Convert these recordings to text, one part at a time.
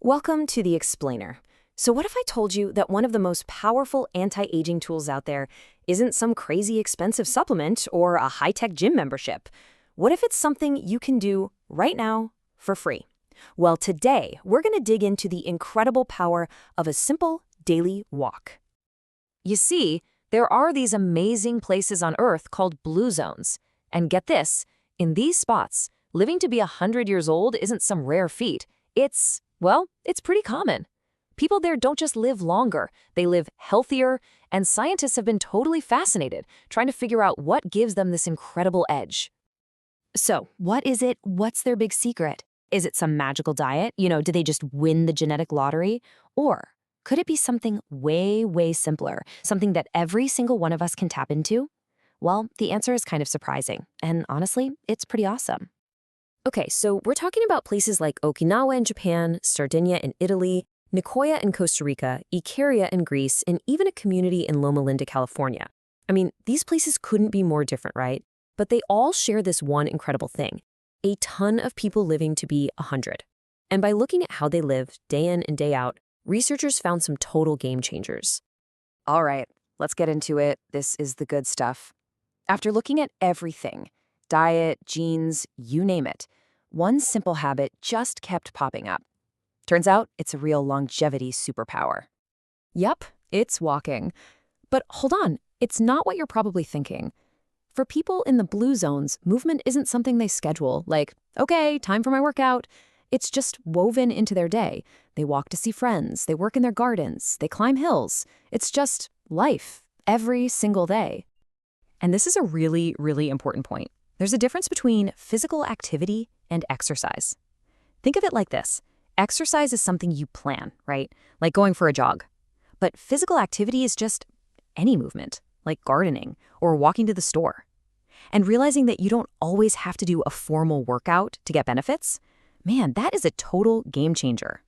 Welcome to The Explainer. So what if I told you that one of the most powerful anti-aging tools out there isn't some crazy expensive supplement or a high-tech gym membership? What if it's something you can do right now for free? Well, today we're going to dig into the incredible power of a simple daily walk. You see, there are these amazing places on Earth called blue zones. And get this, in these spots, living to be 100 years old isn't some rare feat. It's pretty common. People there don't just live longer, they live healthier, and scientists have been totally fascinated, trying to figure out what gives them this incredible edge. So, what is it? What's their big secret? Is it some magical diet? Do they just win the genetic lottery? Or could it be something way, way simpler, something that every single one of us can tap into? Well, the answer is kind of surprising, and honestly, it's pretty awesome. Okay, so we're talking about places like Okinawa in Japan, Sardinia in Italy, Nicoya in Costa Rica, Icaria in Greece, and even a community in Loma Linda, California. I mean, these places couldn't be more different, right? But they all share this one incredible thing: a ton of people living to be 100. And by looking at how they live day in and day out, researchers found some total game changers. All right, let's get into it. This is the good stuff. After looking at everything, diet, genes, you name it, one simple habit just kept popping up. Turns out it's a real longevity superpower. Yep, it's walking. But hold on, it's not what you're probably thinking. For people in the blue zones, movement isn't something they schedule, like, okay, time for my workout. It's just woven into their day. They walk to see friends, they work in their gardens, they climb hills. It's just life, every single day. And this is a really, really important point. There's a difference between physical activity and exercise. Think of it like this. Exercise is something you plan, right? Like going for a jog. But physical activity is just any movement, like gardening or walking to the store. And realizing that you don't always have to do a formal workout to get benefits, man, that is a total game changer.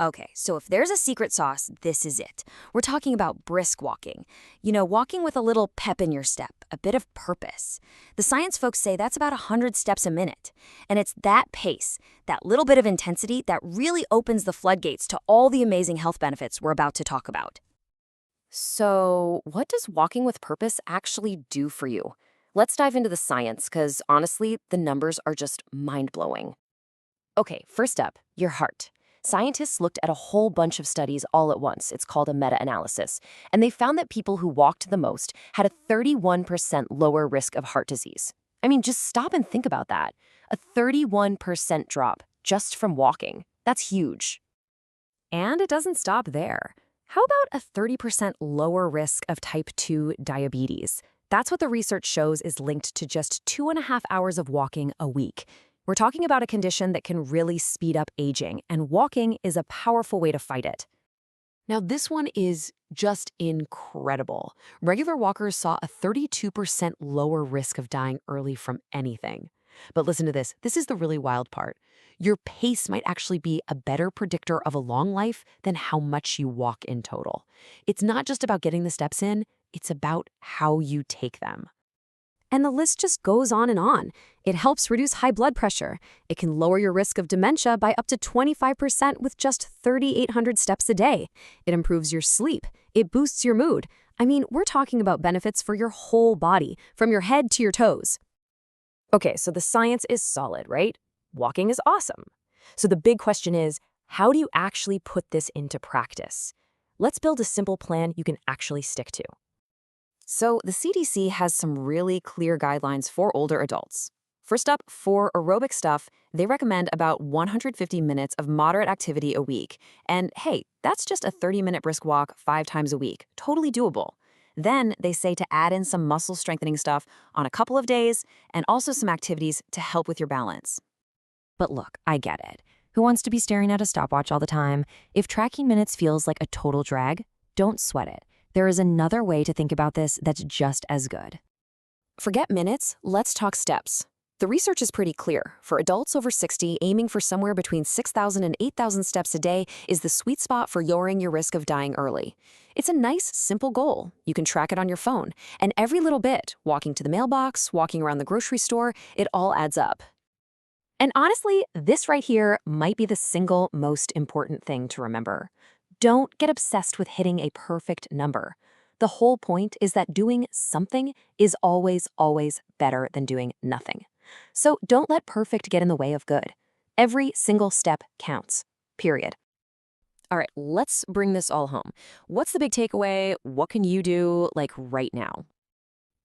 Okay, so if there's a secret sauce, this is it. We're talking about brisk walking. Walking with a little pep in your step, a bit of purpose. The science folks say that's about 100 steps a minute. And it's that pace, that little bit of intensity, that really opens the floodgates to all the amazing health benefits we're about to talk about. So, what does walking with purpose actually do for you? Let's dive into the science, because honestly, the numbers are just mind-blowing. Okay, first up, your heart. Scientists looked at a whole bunch of studies all at once. It's called a meta-analysis. And they found that people who walked the most had a 31% lower risk of heart disease. I mean, just stop and think about that. A 31% drop just from walking. That's huge. And it doesn't stop there. How about a 30% lower risk of type 2 diabetes? That's what the research shows is linked to just 2.5 hours of walking a week. We're talking about a condition that can really speed up aging, and walking is a powerful way to fight it. Now, this one is just incredible. Regular walkers saw a 32% lower risk of dying early from anything. But listen to this. This is the really wild part. Your pace might actually be a better predictor of a long life than how much you walk in total. It's not just about getting the steps in, it's about how you take them. And the list just goes on and on. It helps reduce high blood pressure. It can lower your risk of dementia by up to 25% with just 3,800 steps a day. It improves your sleep. It boosts your mood. I mean, we're talking about benefits for your whole body, from your head to your toes. Okay, so the science is solid, right? Walking is awesome. So the big question is, how do you actually put this into practice? Let's build a simple plan you can actually stick to. So the CDC has some really clear guidelines for older adults. First up, for aerobic stuff, they recommend about 150 minutes of moderate activity a week. And hey, that's just a 30-minute brisk walk 5 times a week. Totally doable. Then they say to add in some muscle strengthening stuff on a couple of days and also some activities to help with your balance. But look, I get it. Who wants to be staring at a stopwatch all the time? If tracking minutes feels like a total drag, don't sweat it. There is another way to think about this that's just as good. Forget minutes, let's talk steps. The research is pretty clear. For adults over 60, aiming for somewhere between 6,000 and 8,000 steps a day is the sweet spot for lowering your risk of dying early. It's a nice, simple goal. You can track it on your phone. And every little bit, walking to the mailbox, walking around the grocery store, it all adds up. And honestly, this right here might be the single most important thing to remember. Don't get obsessed with hitting a perfect number. The whole point is that doing something is always, always better than doing nothing. So don't let perfect get in the way of good. Every single step counts, period. All right, let's bring this all home. What's the big takeaway? What can you do, like, right now?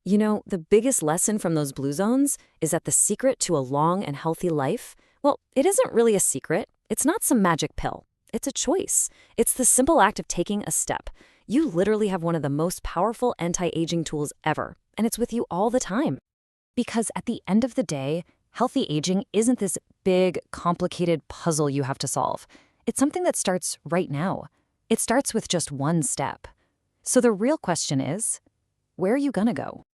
You know, the biggest lesson from those blue zones is that the secret to a long and healthy life, well, it isn't really a secret. It's not some magic pill. It's a choice. It's the simple act of taking a step. You literally have one of the most powerful anti-aging tools ever, and it's with you all the time. Because at the end of the day, healthy aging isn't this big, complicated puzzle you have to solve. It's something that starts right now. It starts with just one step. So the real question is, where are you gonna go?